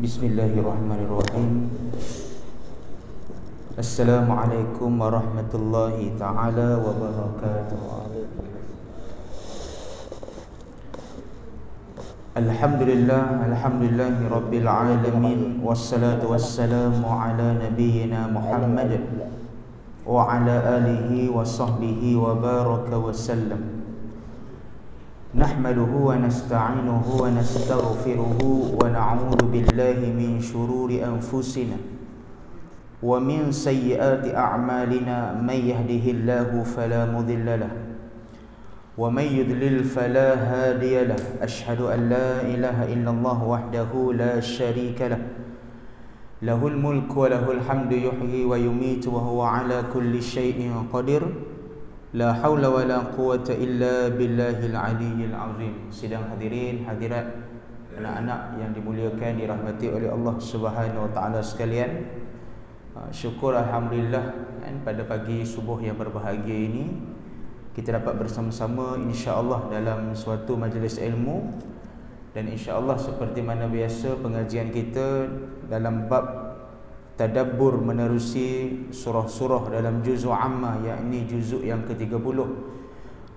Bismillahirrahmanirrahim. Assalamualaikum warahmatullahi ta'ala wabarakatuh. Alhamdulillahi rabbil alamin. Wassalatu wassalamu ala nabiyyina Muhammad wa ala alihi wa sahbihi wa baraka wa sallam. Nahmaduhu wa nasta'inuhu wa nastaghfiruhu wa na'udzu billahi min shururi anfusina wa min sayyiati a'malina. May yahdihillahu fala mudilla lahu wa may yudlil fala hadiya lahu. Asyhadu an la ilaha illallah wahdahu la syarika lahu. Lahul mulku wa lahul hamdu yuhyi wa yumiitu wa huwa ala kulli syai'in qadir. La haula wa la quwata illa billahil aliyyil azim. Sidang hadirin hadirat, anak-anak yang dimuliakan, dirahmati oleh Allah Subhanahu wa taala sekalian. Syukur alhamdulillah pada pagi subuh yang berbahagia ini kita dapat bersama-sama insya-Allah dalam suatu majlis ilmu. Dan insya-Allah seperti mana biasa pengajian kita dalam bab tadabbur menerusi surah-surah dalam juzuk amma, yakni juzuk yang ke-30.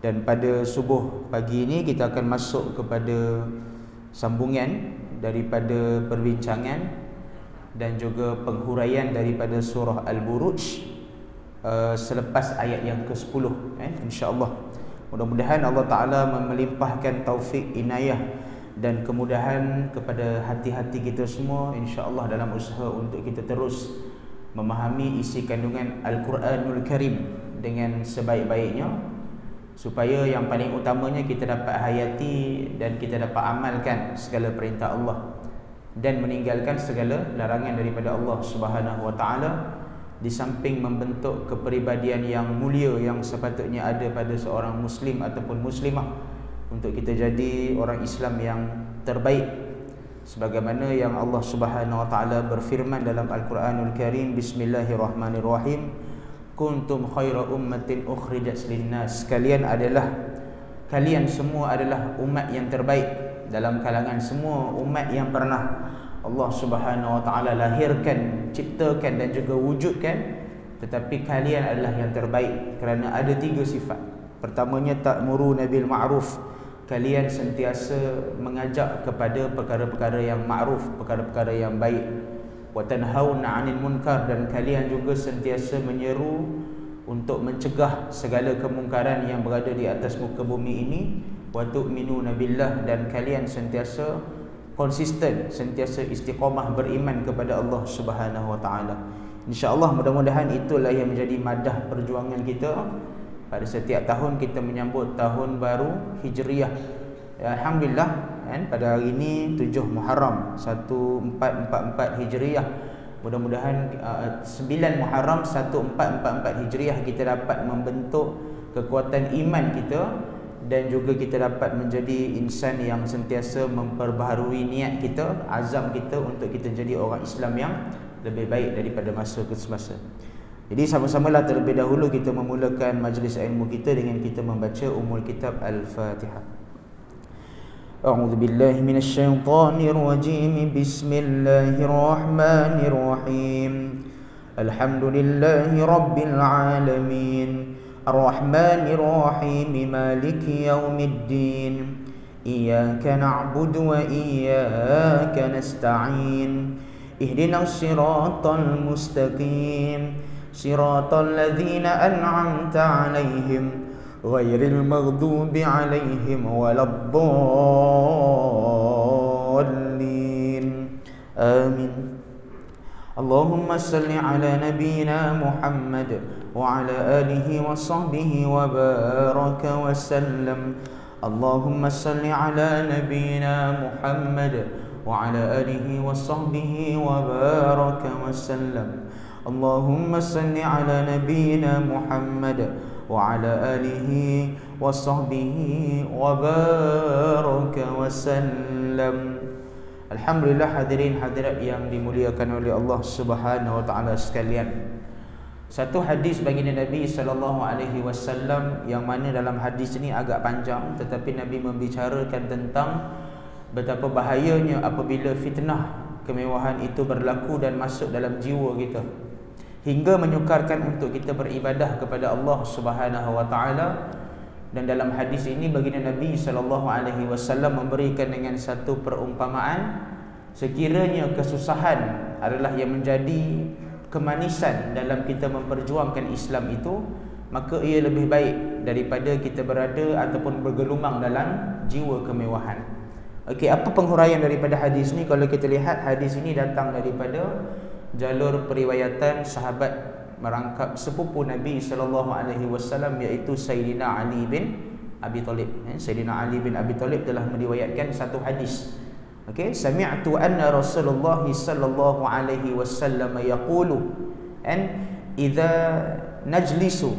Dan pada subuh pagi ini kita akan masuk kepada sambungan daripada perbincangan dan juga penghuraian daripada surah Al-Buruj selepas ayat yang ke-10 insya-Allah. Mudah-mudahan Allah Ta'ala melimpahkan taufik, inayah dan kemudahan kepada hati-hati kita semua insya-Allah dalam usaha untuk kita terus memahami isi kandungan Al-Quranul Karim dengan sebaik-baiknya, supaya yang paling utamanya kita dapat hayati dan kita dapat amalkan segala perintah Allah dan meninggalkan segala larangan daripada Allah Subhanahu wa taala, di samping membentuk kepribadian yang mulia yang sepatutnya ada pada seorang muslim ataupun muslimah, untuk kita jadi orang Islam yang terbaik, sebagaimana yang Allah Subhanahu wa taala berfirman dalam Al-Quranul Karim. Bismillahirrahmanirrahim. Kuntum khaira ummatin ukhrijat linnas. Kalian semua adalah umat yang terbaik dalam kalangan semua umat yang pernah Allah Subhanahu wa taala lahirkan, ciptakan dan juga wujudkan. Tetapi kalian adalah yang terbaik kerana ada 3 sifat. Pertamanya, ta'muruna bil ma'ruf. Kalian sentiasa mengajak kepada perkara-perkara yang ma'ruf, perkara-perkara yang baik. Wa tanhauna 'anil munkar. Dan kalian juga sentiasa menyeru untuk mencegah segala kemungkaran yang berada di atas muka bumi ini. Wa tu'minuna billah. Dan kalian sentiasa konsisten, sentiasa istiqamah beriman kepada Allah Subhanahu wa taala. Insya-Allah mudah-mudahan itulah yang menjadi madah perjuangan kita. Pada setiap tahun kita menyambut tahun baru Hijriah. Alhamdulillah pada hari ini 7 Muharram 1444 Hijriah. Mudah-mudahan 9 Muharram 1444 Hijriah kita dapat membentuk kekuatan iman kita dan juga kita dapat menjadi insan yang sentiasa memperbaharui niat kita, azam kita untuk kita jadi orang Islam yang lebih baik daripada masa ke semasa. Jadi sama-samalah terlebih dahulu kita memulakan majlis ilmu kita dengan kita membaca Ummul Kitab Al-Fatihah. A'udzu billahi minasyaitonir rajim. Bismillahirrahmanirrahim. Alhamdulillahi rabbil alamin. Ar-Rahmanir Rahim. Maliki yaumiddin. Iyyaka na'budu wa iyyaka nasta'in. Ihdinas siratal mustaqim. صراط الذين أنعمت عليهم غير المغضوب عليهم ولا الضالين آمين. اللهم صل على نبينا محمد وعلى آله وصحبه وبارك وسلم. اللهم صل على نبينا محمد وعلى آله وصحبه وبارك وسلم. اللهم صل على نبينا محمد وعلى آله وصحبه وبارك وسلم. Alhamdulillah hadirin hadirat yang dimuliakan oleh Allah Subhanahu wa taala sekalian. Satu hadis baginda Nabi sallallahu alaihi wasallam yang mana dalam hadis ini agak panjang, tetapi Nabi membicarakan tentang betapa bahayanya apabila fitnah kemewahan itu berlaku dan masuk dalam jiwa kita, hingga menyukarkan untuk kita beribadah kepada Allah Subhanahu wa taala. Dan dalam hadis ini baginda Nabi SAW memberikan dengan satu perumpamaan, sekiranya kesusahan adalah yang menjadi kemanisan dalam kita memperjuangkan Islam itu, maka ia lebih baik daripada kita berada ataupun bergelumang dalam jiwa kemewahan. Okey, apa penghuraian daripada hadis ni? Kalau kita lihat, hadis ini datang daripada jalur periwayatan sahabat merangkap sepupu Nabi SAW, iaitu Sayyidina Ali bin Abi Talib. Sayyidina Ali bin Abi Talib telah meriwayatkan satu hadis. Okey, sami'tu anna Rasulullah sallallahu alaihi wasallam yaqulu an idza najlisu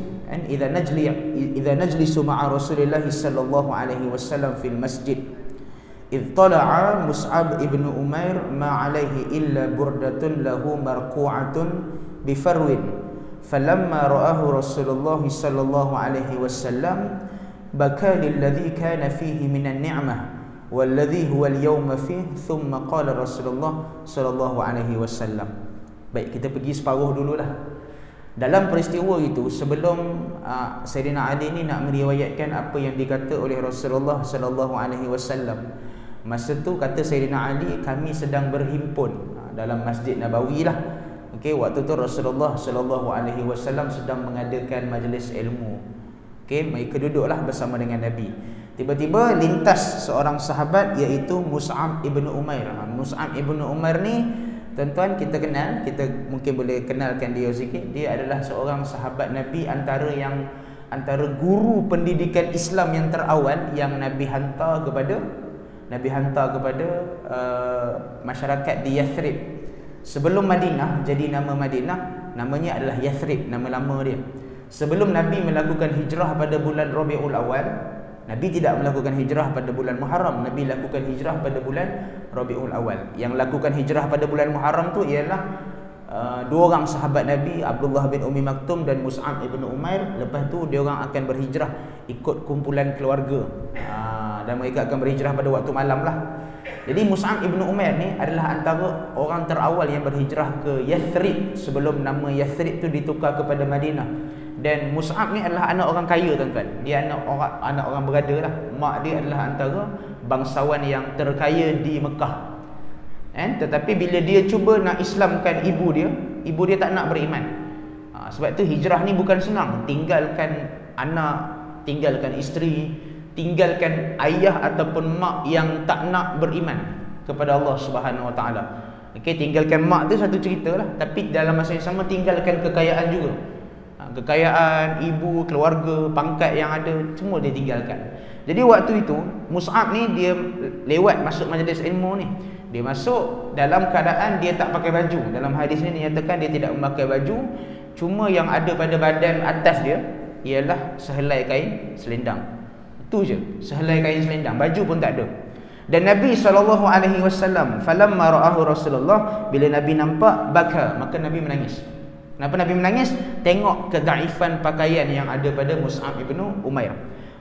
ma'a Rasulillah sallallahu alaihi wasallam fil masjid idh tala'a Mus'ab ibn Umair ma alaihi illa burdatun lahu marqu'atun bifarwin falamma ra'ahu Rasulullah sallallahu alaihi wasallam baka lilladhi kana fihi minan ni'mah walladhi huwa al-yawma fihi thumma qala Rasulullah sallallahu alaihi wasallam. Baik, kita pergi separuh dululah. Dalam peristiwa itu, sebelum Sayyidina Ali ni nak meriwayatkan apa yang dikata oleh Rasulullah sallallahu alaihi wasallam, masa tu kata Sayyidina Ali, kami sedang berhimpun dalam Masjid Nabawi lah. Okey, waktu tu Rasulullah sallallahu alaihi wasallam sedang mengadakan majlis ilmu. Okey, mereka duduklah bersama dengan Nabi. Tiba-tiba lintas seorang sahabat, iaitu Mus'ab ibn Umair. Mus'ab ibn Umair ni, tuan-tuan, kita kenal, kita mungkin boleh kenalkan dia sikit. Dia adalah seorang sahabat Nabi, antara guru pendidikan Islam yang terawal yang Nabi hantar kepada masyarakat di Yathrib. Sebelum Madinah jadi nama Madinah, namanya adalah Yathrib, nama lama dia. Sebelum Nabi melakukan hijrah pada bulan Rabiul Awal, Nabi tidak melakukan hijrah pada bulan Muharram, Nabi lakukan hijrah pada bulan Rabiul Awal. Yang lakukan hijrah pada bulan Muharram tu ialah dua orang sahabat Nabi, Abdullah bin Ummi Maktum dan Mus'ab ibn Umair. Lepas tu dia orang akan berhijrah ikut kumpulan keluarga, dan mereka akan berhijrah pada waktu malam lah. Jadi Mus'ab ibn Umair ni adalah antara orang terawal yang berhijrah ke Yathrib sebelum nama Yathrib tu ditukar kepada Madinah. Dan Mus'ab ni adalah anak orang kaya, tuan-tuan. Dia anak orang berada lah. Mak dia adalah antara bangsawan yang terkaya di Mekah. Tetapi bila dia cuba nak Islamkan ibu dia tak nak beriman. Sebab tu hijrah ni bukan senang. Tinggalkan anak, tinggalkan isteri, tinggalkan ayah ataupun mak yang tak nak beriman kepada Allah Subhanahu Wa Taala. Okey, tinggalkan mak tu satu cerita lah, tapi dalam masa yang sama tinggalkan kekayaan juga. Kekayaan, ibu, keluarga, pangkat yang ada, semua dia tinggalkan. Jadi waktu itu Mus'ab ni dia lewat masuk majlis ilmu ni. Dia masuk dalam keadaan dia tak pakai baju. Dalam hadis ni dinyatakan dia tidak memakai baju. Cuma yang ada pada badan atas dia ialah sehelai kain selendang. Itu je, sehelai kain selendang, baju pun tak ada. Dan Nabi SAW, falamma ra'ahu Rasulullah, bila Nabi nampak, baka, maka Nabi menangis. Kenapa Nabi menangis? Tengok kedaifan pakaian yang ada pada Mus'ab ibn Umair.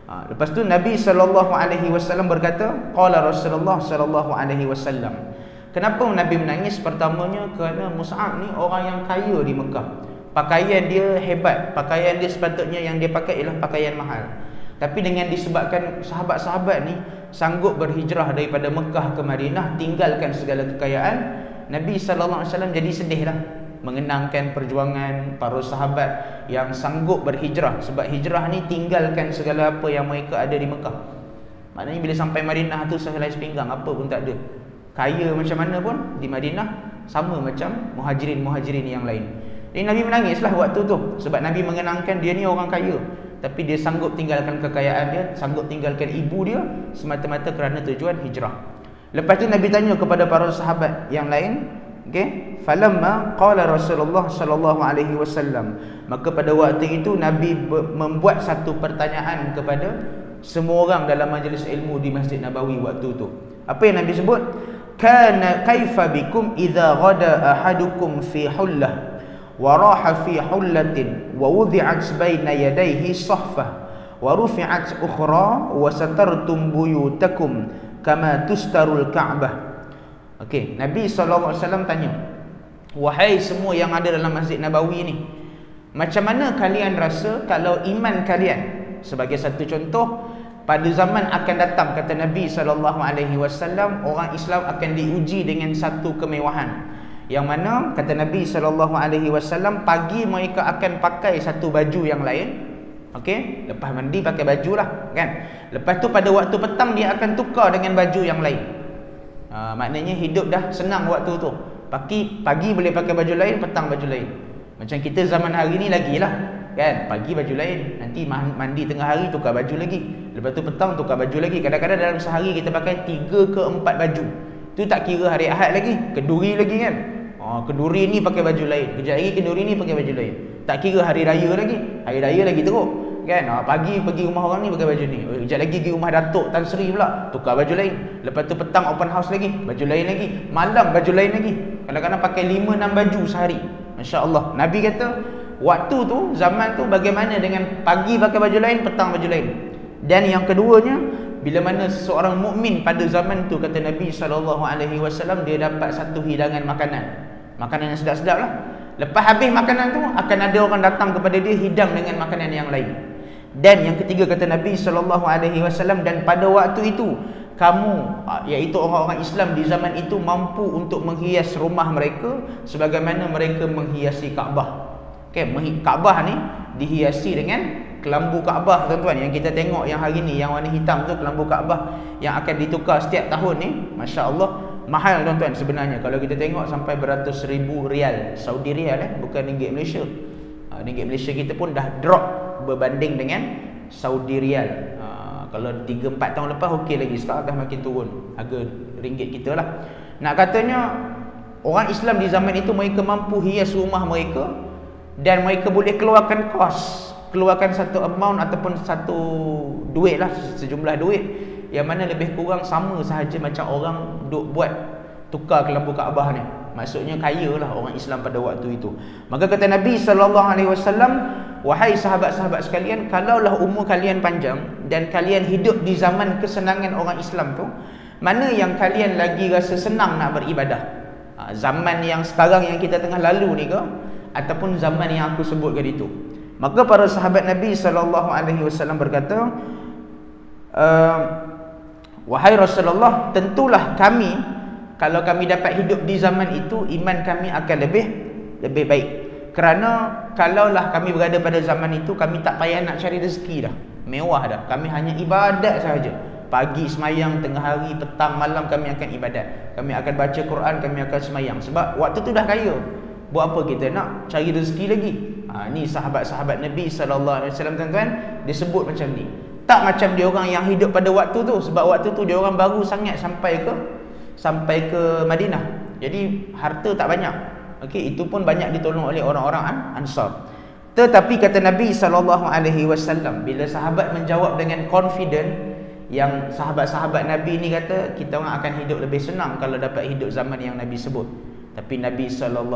Lepas tu Nabi SAW berkata, qala Rasulullah SAW. Kenapa Nabi menangis? Pertamanya kerana Mus'ab ni orang yang kaya di Mekah. Pakaian dia hebat, pakaian dia sepatutnya yang dia pakai ialah pakaian mahal. Tapi dengan disebabkan sahabat-sahabat ni sanggup berhijrah daripada Mekah ke Madinah, tinggalkan segala kekayaan, Nabi SAW jadi sedih lah, mengenangkan perjuangan para sahabat yang sanggup berhijrah. Sebab hijrah ni tinggalkan segala apa yang mereka ada di Mekah. Maknanya bila sampai Madinah tu sehelai sepinggang, apa pun tak ada. Kaya macam mana pun di Madinah sama macam muhajirin yang lain. Jadi Nabi menangislah waktu tu, sebab Nabi mengenangkan dia ni orang kaya, tapi dia sanggup tinggalkan kekayaan dia, sanggup tinggalkan ibu dia semata-mata kerana tujuan hijrah. Lepas tu Nabi tanya kepada para sahabat yang lain, okey, falamma qala Rasulullah sallallahu alaihi wasallam, maka pada waktu itu Nabi membuat satu pertanyaan kepada semua orang dalam majlis ilmu di Masjid Nabawi waktu itu. Apa yang Nabi sebut? Kana kaifa bikum idza ghada ahadukum fi hullah wa raha fi hullatin wa wudi'at baina yadayhi sahfah wa rufi'at ukhra wa satartum buyutakum kama tustarul Ka'bah. Okey, Nabi SAW tanya, wahai semua yang ada dalam Masjid Nabawi ni, macam mana kalian rasa kalau iman kalian, sebagai satu contoh, pada zaman akan datang, kata Nabi SAW, orang Islam akan diuji dengan satu kemewahan, yang mana kata Nabi SAW, pagi mereka akan pakai satu baju yang lain. Okey, lepas mandi pakai baju lah kan. Lepas tu pada waktu petang dia akan tukar dengan baju yang lain. Maknanya hidup dah senang waktu tu. Pagi boleh pakai baju lain, petang baju lain. Macam kita zaman hari ni lagilah kan, pagi baju lain, nanti mandi tengah hari tukar baju lagi, lepas tu petang tukar baju lagi. Kadang-kadang dalam sehari kita pakai 3 ke 4 baju. Tu tak kira hari Ahad lagi, kenduri lagi kan. Kenduri ni pakai baju lain, kejap lagi kenduri ni pakai baju lain. Tak kira hari raya lagi, hari raya lagi teruk kan. Pagi pergi rumah orang ni pakai baju ni, kejap lagi pergi rumah Datuk Tan Sri pula, tukar baju lain. Lepas tu petang open house lagi, baju lain lagi. Malam baju lain lagi. Kadang-kadang pakai 5-6 baju sehari. Masya-Allah. Nabi kata waktu tu, zaman tu bagaimana dengan pagi pakai baju lain, petang baju lain. Dan yang keduanya, bila mana seseorang mukmin pada zaman tu, kata Nabi SAW, dia dapat satu hidangan makanan yang sedap-sedap lah. Lepas habis makanan tu, akan ada orang datang kepada dia hidang dengan makanan yang lain. Dan yang ketiga, kata Nabi SAW, dan pada waktu itu kamu, iaitu orang-orang Islam di zaman itu, mampu untuk menghias rumah mereka sebagaimana mereka menghiasi Kaabah. Okay, Kaabah ni dihiasi dengan kelambu Kaabah, tuan-tuan, yang kita tengok yang hari ni, yang warna hitam tu kelambu Kaabah yang akan ditukar setiap tahun ni. Masya-Allah, mahal tuan-tuan sebenarnya. Kalau kita tengok sampai beratus ribu rial, Saudi rial bukan ringgit Malaysia. Ringgit Malaysia kita pun dah drop berbanding dengan Saudi rial. Kalau 3-4 tahun lepas okey lagi, sekarang dah makin turun harga ringgit kita lah. Nak katanya orang Islam di zaman itu mereka mampu hias rumah mereka, dan mereka boleh keluarkan kos, keluarkan satu amount ataupun satu duit lah, sejumlah duit yang mana lebih kurang sama sahaja macam orang duk buat tukar kelambu Kaabah ni. Maksudnya kaya lah orang Islam pada waktu itu. Maka kata Nabi SAW, wahai sahabat-sahabat sekalian, kalaulah umur kalian panjang dan kalian hidup di zaman kesenangan orang Islam tu, mana yang kalian lagi rasa senang nak beribadah? Zaman yang sekarang yang kita tengah lalu ni ke, ataupun zaman yang aku sebutkan itu? Maka para sahabat Nabi SAW berkata, wahai Rasulullah, tentulah kami, kalau kami dapat hidup di zaman itu, iman kami akan lebih baik. Kerana kalaulah kami berada pada zaman itu, kami tak payah nak cari rezeki dah, mewah dah. Kami hanya ibadat sahaja. Pagi semayang, tengah hari, petang, malam kami akan ibadat. Kami akan baca Quran, kami akan semayang. Sebab waktu tu dah kaya. Buat apa kita nak cari rezeki lagi? Ni sahabat-sahabat Nabi SAW, tuan-tuan, dia sebut macam ni. Tak macam dia orang yang hidup pada waktu tu. Sebab waktu tu dia orang baru sangat sampai ke Madinah. Jadi harta tak banyak. Okey, itu pun banyak ditolong oleh orang-orang Ansar. Tetapi kata Nabi SAW, bila sahabat menjawab dengan confident, yang sahabat-sahabat Nabi ni kata, kita orang akan hidup lebih senang kalau dapat hidup zaman yang Nabi sebut. Tapi Nabi SAW,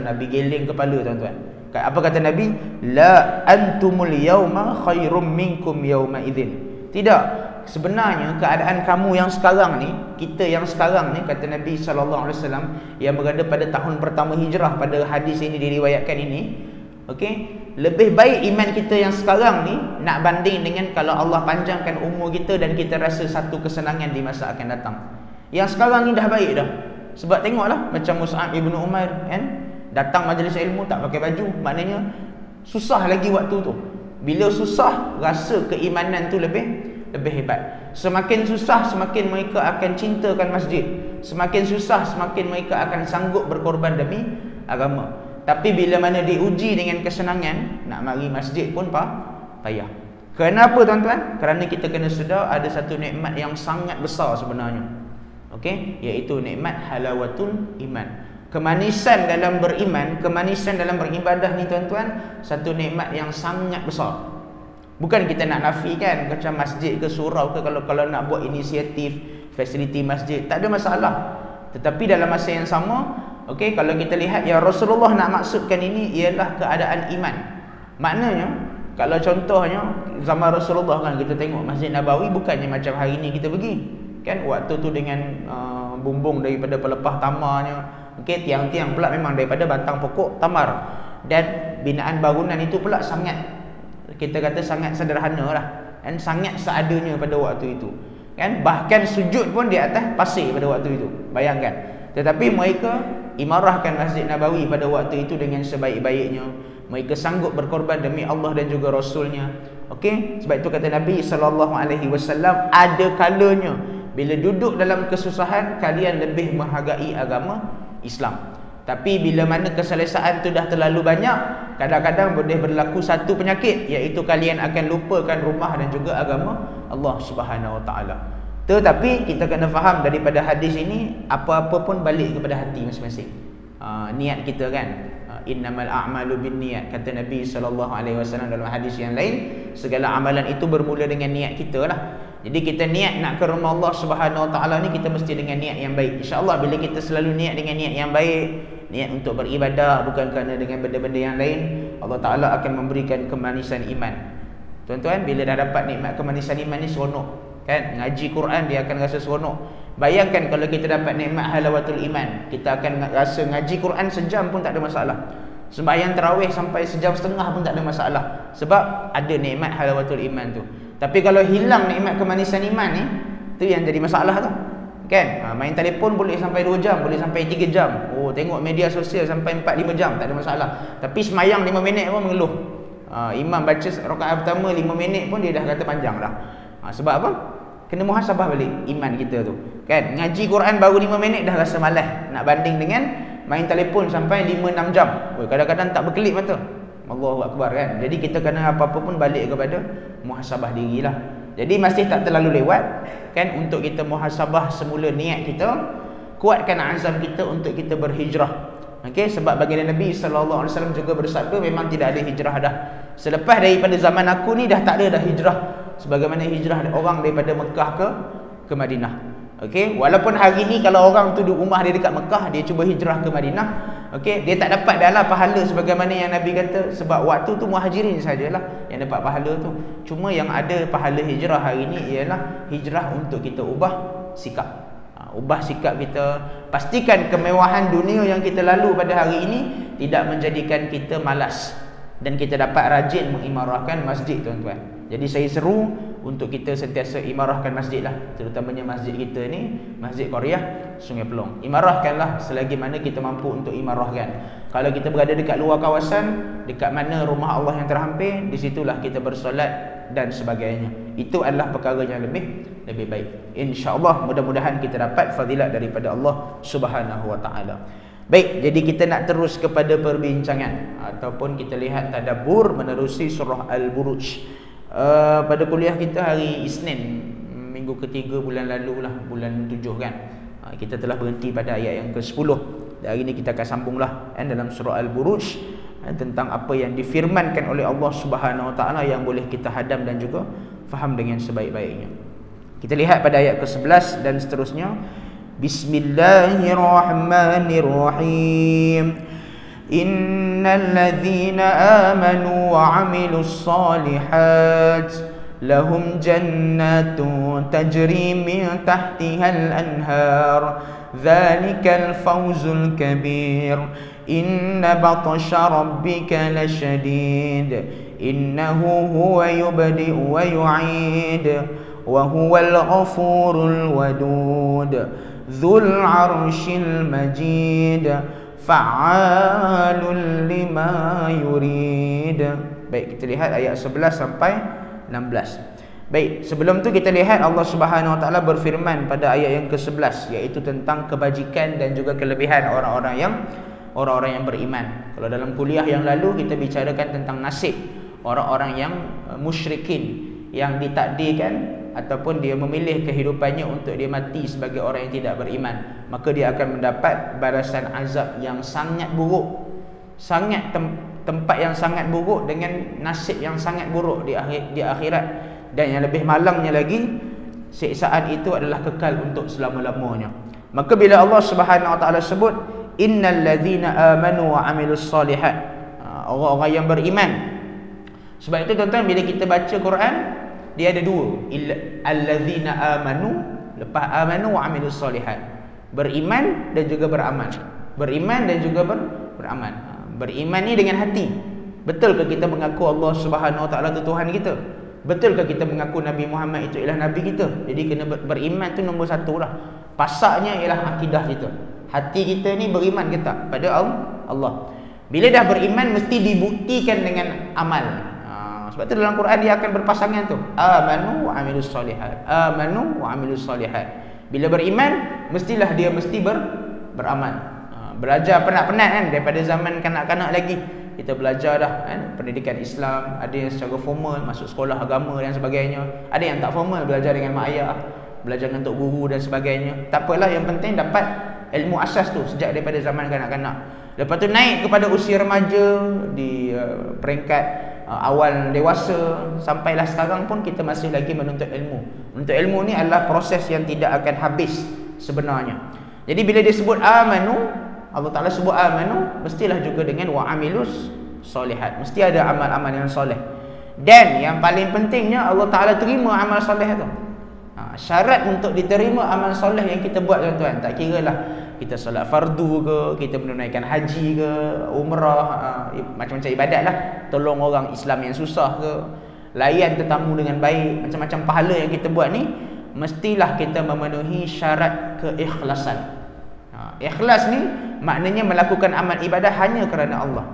Nabi geleng kepala, tuan-tuan. Apa kata Nabi? La antumul yawma khairum minkum yawma idzin. Tidak, sebenarnya keadaan kamu yang sekarang ni, kita yang sekarang ni, kata Nabi SAW, yang berada pada tahun pertama hijrah, pada hadis ini diriwayatkan ini, okey, lebih baik iman kita yang sekarang ni nak banding dengan kalau Allah panjangkan umur kita dan kita rasa satu kesenangan di masa akan datang. Yang sekarang ni dah baik dah. Sebab tengoklah macam Mus'ab ibn Umair kan, datang majlis ilmu tak pakai baju, maknanya susah lagi waktu tu. Bila susah, rasa keimanan tu lebih hebat. Semakin susah, semakin mereka akan cintakan masjid. Semakin susah, semakin mereka akan sanggup berkorban demi agama. Tapi bila mana diuji dengan kesenangan, nak mari masjid pun payah. Kenapa, tuan-tuan? Kerana kita kena sedar ada satu nikmat yang sangat besar sebenarnya. Okey, iaitu nikmat halawatul iman. Kemanisan dalam beriman, kemanisan dalam beribadah ni, tuan-tuan, satu nikmat yang sangat besar. Bukan kita nak nafikan macam masjid ke surau ke, kalau nak buat inisiatif fasiliti masjid, tak ada masalah. Tetapi dalam masa yang sama, okey, kalau kita lihat yang Rasulullah nak maksudkan ini ialah keadaan iman. Maknanya, kalau contohnya zaman Rasulullah kan, kita tengok Masjid Nabawi bukannya macam hari ni kita pergi. kan waktu tu dengan bumbung daripada pelepah tamarnya. Okey, tiang-tiang pula memang daripada batang pokok tamar, dan binaan bangunan itu pula sangat, kita kata sangat sederhana lah, dan sangat seadanya pada waktu itu kan. Bahkan sujud pun di atas pasir pada waktu itu, bayangkan. Tetapi mereka imarahkan Masjid Nabawi pada waktu itu dengan sebaik-baiknya. Mereka sanggup berkorban demi Allah dan juga Rasulnya. Okey, sebab itu kata Nabi SAW, ada kalanya bila duduk dalam kesusahan kalian lebih menghargai agama Islam. Tapi bila mana keselesaan tu dah terlalu banyak, kadang-kadang boleh berlaku satu penyakit, iaitu kalian akan lupakan rumah dan juga agama Allah Subhanahu Wa Taala. Tetapi kita kena faham daripada hadis ini, apa-apa pun balik kepada hati masing-masing. Niat kita kan, innamal a'malu binniyat, kata Nabi SAW dalam hadis yang lain, segala amalan itu bermula dengan niat kita lah. Jadi kita niat nak ke rumah Allah Subhanahu Wa Taala ni, kita mesti dengan niat yang baik. InsyaAllah bila kita selalu niat dengan niat yang baik, niat untuk beribadah bukan kerana dengan benda-benda yang lain, Allah Ta'ala akan memberikan kemanisan iman. Tuan-tuan, bila dah dapat nikmat kemanisan iman ni, seronok kan? Ngaji Quran dia akan rasa seronok. Bayangkan kalau kita dapat nikmat halawatul iman, kita akan rasa ngaji Quran sejam pun tak ada masalah, sembahyang tarawih sampai sejam setengah pun tak ada masalah, sebab ada nikmat halawatul iman tu. Tapi kalau hilang nikmat kemanisan iman ni, tu yang jadi masalah tu kan. Main telefon boleh sampai 2 jam, boleh sampai 3 jam. Tengok media sosial sampai 4-5 jam, tak ada masalah. Tapi semayang 5 minit pun mengeluh. Imam baca rakaat pertama 5 minit pun dia dah kata panjang dah. Sebab apa? Kena muhasabah balik iman kita tu kan. Ngaji Quran baru 5 minit dah rasa malas, nak banding dengan main telefon sampai 5-6 jam. Kadang-kadang tak berkelip mata. Allahu Akbar kan. Jadi kita kena apa-apa pun balik kepada muhasabah dirilah. Jadi masih tak terlalu lewat kan untuk kita muhasabah semula niat kita, kuatkan azam kita untuk kita berhijrah. Okey, sebab baginda Nabi SAW juga bersabda, memang tidak ada hijrah dah. Selepas daripada zaman aku ni dah tak ada dah hijrah, sebagaimana hijrah orang daripada Mekah ke Madinah. Okey, walaupun hari ni kalau orang tu duduk rumah dia dekat Mekah, dia cuba hijrah ke Madinah, okey, dia tak dapat dah lah pahala sebagaimana yang Nabi kata, sebab waktu tu muhajirin sajalah yang dapat pahala tu. Cuma yang ada pahala hijrah hari ni ialah hijrah untuk kita ubah sikap. Ubah sikap kita, pastikan kemewahan dunia yang kita lalu pada hari ini tidak menjadikan kita malas, dan kita dapat rajin mengimarahkan masjid, tuan-tuan. Jadi saya seru untuk kita sentiasa imarahkan masjid lah, terutamanya masjid kita ni, Masjid Qaryah Sungai Pelong. Imarahkanlah selagi mana kita mampu untuk imarahkan. Kalau kita berada dekat luar kawasan, dekat mana rumah Allah yang terhampir, di situlah kita bersolat dan sebagainya. Itu adalah perkara yang lebih baik. InsyaAllah mudah-mudahan kita dapat fadilat daripada Allah Subhanahu Wa Taala. Baik, jadi kita nak terus kepada perbincangan ataupun kita lihat tadabbur menerusi surah Al-Buruj. Pada kuliah kita hari Isnin minggu ketiga bulan lalu lah, bulan 7 kan, kita telah berhenti pada ayat yang ke-10. Dan hari ini kita akan sambunglah dalam surah Al-Buruj tentang apa yang difirmankan oleh Allah Subhanahu Wa Taala yang boleh kita hadam dan juga faham dengan sebaik-baiknya. Kita lihat pada ayat ke-11 dan seterusnya. Bismillahirrahmanirrahim. Innal ladzina amanu wa 'amilus solihat lahum jannatun tajri min tahtihal anhar. Dzalikal fawzul kabir. Inna batsha rabbika lasyadid. Innahu huwa yubdi'u wa yu'id. Wa huwal ghafurul wadud. Dzul 'arsyil majid. Fa'alul lima yurid. Baik, kita lihat ayat 11 sampai 16. Baik, sebelum tu kita lihat Allah Subhanahu Wa Taala berfirman pada ayat yang ke-11, iaitu tentang kebajikan dan juga kelebihan orang-orang yang beriman. Kalau dalam kuliah yang lalu kita bicarakan tentang nasib orang-orang yang musyrikin, yang ditakdirkan ataupun dia memilih kehidupannya untuk dia mati sebagai orang yang tidak beriman, maka dia akan mendapat balasan azab yang sangat buruk, tempat yang sangat buruk dengan nasib yang sangat buruk di akhirat. Dan yang lebih malangnya lagi, siksaan itu adalah kekal untuk selama-lamanya. Maka bila Allah Subhanahu Wa Taala sebut innal ladzina amanu wa 'amilus solihat, orang-orang yang beriman. Sebab itu tuan-tuan, bila kita baca Quran, dia ada dua, alladzina amanu Lepas amanu wa amilus solihat. Beriman dan juga beramal. Beriman dan juga beramal. Beriman ni dengan hati. Betul ke kita mengaku Allah Subhanahu Wa Taala tu Tuhan kita? Betul ke kita mengaku Nabi Muhammad itu ialah Nabi kita? Jadi kena beriman tu nombor satu lah. Pasaknya ialah akidah kita. Hati kita ni beriman ke tak pada Allah. Bila dah beriman mesti dibuktikan dengan amal. Sebab tu dalam Quran dia akan berpasangan tu. Amanu wa amilus solihat. Amanu wa amilus solihat. Bila beriman mestilah dia mesti beramal. Belajar penat-penat kan daripada zaman kanak-kanak lagi. Kita belajar dah kan, pendidikan Islam, ada yang secara formal masuk sekolah agama dan sebagainya, ada yang tak formal belajar dengan mak ayah, belajar dengan tok guru dan sebagainya. Tak apalah, yang penting dapat ilmu asas tu sejak daripada zaman kanak-kanak. Lepas tu naik kepada usia remaja, di peringkat awal dewasa, sampailah sekarang pun kita masih lagi menuntut ilmu. Menuntut ilmu ni adalah proses yang tidak akan habis sebenarnya. Jadi bila disebut amanu, Allah Ta'ala sebut amanu, mestilah juga dengan wa'amilus solihat. Mesti ada amal-amal yang soleh. Dan yang paling pentingnya Allah Ta'ala terima amal soleh tu. Syarat untuk diterima amal soleh yang kita buat tuan-tuan, tak kira lah kita solat fardu ke, kita menunaikan haji ke, umrah, macam-macam ibadat lah, tolong orang Islam yang susah ke, layan tetamu dengan baik, macam-macam pahala yang kita buat ni, mestilah kita memenuhi syarat keikhlasan. Ikhlas ni maknanya melakukan amal ibadah hanya kerana Allah.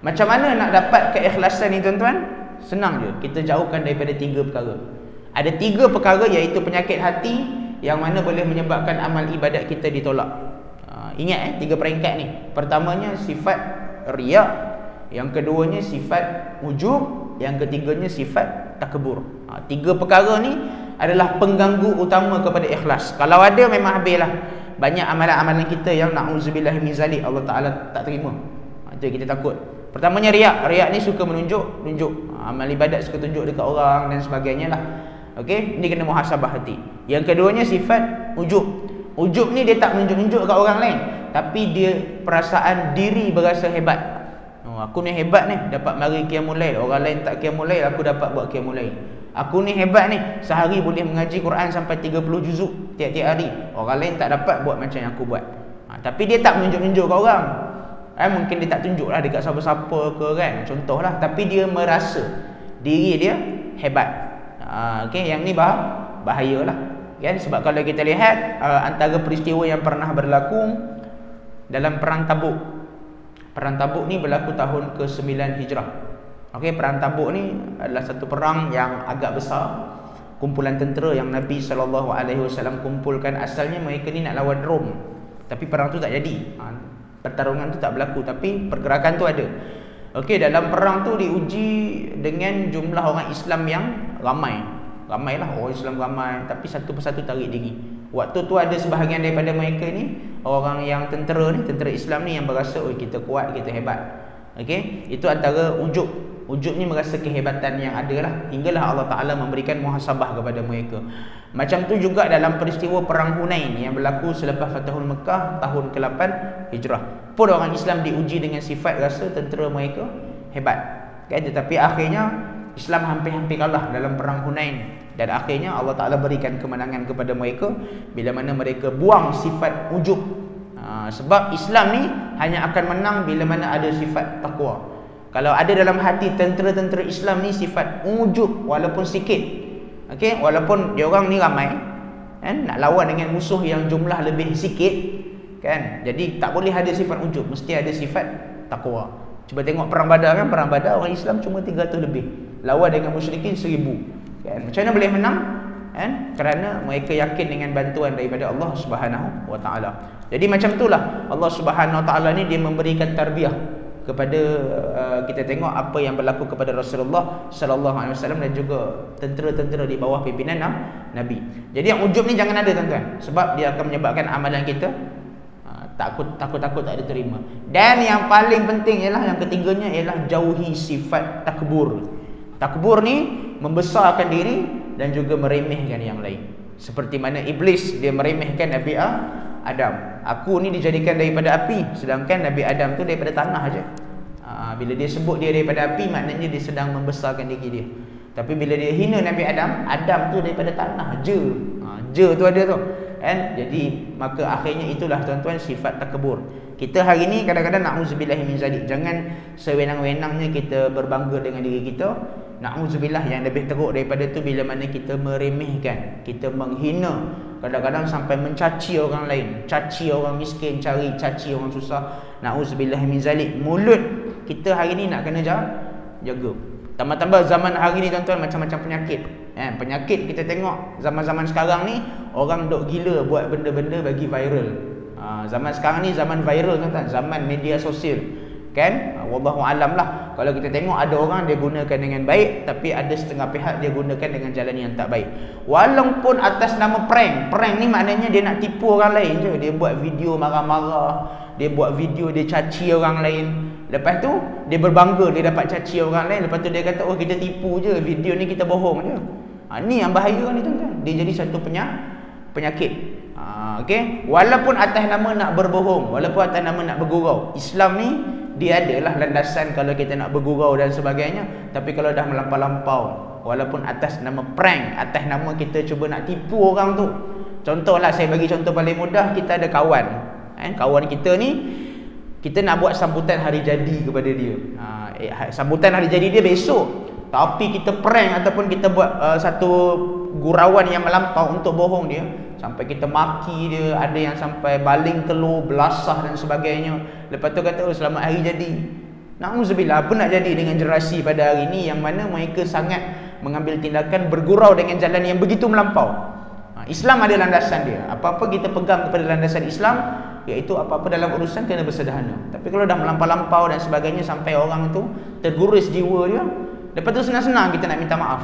Macam mana nak dapat keikhlasan ni tuan-tuan? Senang je, kita jauhkan daripada 3 perkara. Ada 3 perkara iaitu penyakit hati yang mana boleh menyebabkan amal ibadat kita ditolak. Ingat 3 peringkat ni. Pertamanya sifat riak, yang keduanya sifat ujub, yang ketiganya sifat takabur. 3 perkara ni adalah pengganggu utama kepada ikhlas. Kalau ada memang habislah. Banyak amalan-amalan kita yang na'udzubillah min zalik Allah Ta'ala tak terima. Itu kita takut. Pertamanya riak. Riak ni suka menunjuk. Amal ibadat suka tunjuk dekat orang dan sebagainya lah. Okey, ini kena muhasabah hati. Yang keduanya sifat ujub. Ujub ni dia tak menunjuk-nunjuk kat orang lain, tapi dia perasaan diri berasa hebat. Aku ni hebat ni, dapat mari qiyamul lail. Orang lain tak qiyamul lail, aku dapat buat qiyamul lail. Aku ni hebat ni, sehari boleh mengaji Quran sampai 30 juzuk tiap-tiap hari. Orang lain tak dapat buat macam yang aku buat. Tapi dia tak menunjuk-nunjuk kat orang. Mungkin dia tak tunjuklah dekat siapa-siapa ke kan, contohlah. Tapi dia merasa diri dia hebat. Okey, yang ni bahayalah. Kan? Sebab kalau kita lihat antara peristiwa yang pernah berlaku dalam perang Tabuk. Perang Tabuk ni berlaku tahun ke-9 Hijrah. Okey, perang Tabuk ni adalah satu perang yang agak besar. Kumpulan tentera yang Nabi SAW kumpulkan, asalnya mereka ni nak lawan Rom. Tapi perang tu tak jadi. Pertarungan tu tak berlaku, tapi pergerakan tu ada. Okey, dalam perang tu diuji dengan jumlah orang Islam yang ramai. Ramailah orang Islam ramai, tapi satu persatu tarik diri. Waktu tu ada sebahagian daripada mereka ni, orang yang tentera ni, tentera Islam ni yang berasa, oh kita kuat, kita hebat. Okey, itu antara ujub. Ujub ni merasa kehebatan yang ada lah, hinggalah Allah Ta'ala memberikan muhasabah kepada mereka. Macam tu juga dalam peristiwa perang Hunain yang berlaku selepas Fatahul Mekah tahun ke-8 Hijrah. Pun orang Islam diuji dengan sifat rasa tentera mereka hebat. Okay? Tetapi akhirnya Islam hampir-hampir kalah dalam perang Hunain. Dan akhirnya Allah Ta'ala berikan kemenangan kepada mereka bila mana mereka buang sifat ujub. Sebab Islam ni hanya akan menang bila mana ada sifat taqwa. Kalau ada dalam hati tentera-tentera Islam ni sifat ujub walaupun sikit, okey, walaupun dia orang ni ramai kan, nak lawan dengan musuh yang jumlah lebih sikit kan, jadi tak boleh ada sifat ujub, mesti ada sifat takwa. Cuba tengok perang Badar kan, perang Badar orang Islam cuma 300 lebih lawan dengan musyrikin 1000 kan. Macam mana boleh menang kan? Kerana mereka yakin dengan bantuan daripada Allah Subhanahu Wa Taala. Jadi macam itulah Allah Subhanahu Wa Taala ni dia memberikan tarbiyah kepada kita tengok apa yang berlaku kepada Rasulullah sallallahu alaihi wasallam dan juga tentera-tentera di bawah pimpinan Nabi. Jadi yang ujub ni jangan ada tuan-tuan, sebab dia akan menyebabkan amalan kita takut tak diterima. Dan yang paling penting ialah yang ketiganya ialah jauhi sifat takbur. Takbur ni membesarkan diri dan juga meremehkan yang lain. Seperti mana iblis dia meremehkan Nabi Adam. Aku ni dijadikan daripada api, sedangkan Nabi Adam tu daripada tanah aja. Bila dia sebut dia daripada api, maknanya dia sedang membesarkan diri dia. Tapi bila dia hina Nabi Adam, Adam tu daripada tanah je. je tu ada tu kan. Jadi maka akhirnya itulah tuan-tuan sifat takabur. Kita hari ni kadang-kadang na'udzubillah min zalik, jangan sewenang-wenangnya kita berbangga dengan diri kita. Na'udzubillah, yang lebih teruk daripada tu bila mana kita meremehkan, kita menghina, kadang-kadang sampai mencaci orang lain, caci orang miskin, caci orang susah. Na'udzubillah min zalik. Mulut kita hari ni nak kena jaga. Tambah-tambah zaman hari ni tuan-tuan macam-macam penyakit. Penyakit kita tengok zaman-zaman sekarang ni orang duk gila buat benda-benda bagi viral. Zaman sekarang ni zaman viral tuan-tuan, zaman media sosial. Kan? Wallahu alam lah. Kalau kita tengok ada orang dia gunakan dengan baik, tapi ada setengah pihak dia gunakan dengan jalan yang tak baik. Walaupun atas nama prank. Prank ni maknanya dia nak tipu orang lain je. Dia buat video marah-marah, dia buat video dia caci orang lain. Lepas tu dia berbangga dia dapat caci orang lain. Lepas tu dia kata, oh kita tipu je, video ni kita bohong je. Ni yang bahaya ni tuan-tuan. Dia jadi satu penyakit. Okay? Walaupun atas nama nak berbohong, walaupun atas nama nak bergurau, Islam ni dia adalah landasan kalau kita nak bergurau dan sebagainya. Tapi kalau dah melampau-lampau, walaupun atas nama prank, atas nama kita cuba nak tipu orang tu. Contohlah, saya bagi contoh paling mudah, kita ada kawan. Kawan kita ni, kita nak buat sambutan hari jadi kepada dia. Sambutan hari jadi dia besok, tapi kita prank ataupun kita buat satu gurauan yang melampau untuk bohong dia. Sampai kita maki dia, ada yang sampai baling telur, belasah dan sebagainya. Lepas tu kata, oh selamat hari jadi. Na'udzubillah, apa nak jadi dengan generasi pada hari ini yang mana mereka sangat mengambil tindakan bergurau dengan jalan yang begitu melampau. Islam ada landasan dia. Apa-apa kita pegang kepada landasan Islam, iaitu apa-apa dalam urusan kena bersederhana. Tapi kalau dah melampau-lampau dan sebagainya sampai orang tu tergurus jiwa dia, lepas tu senang-senang kita nak minta maaf.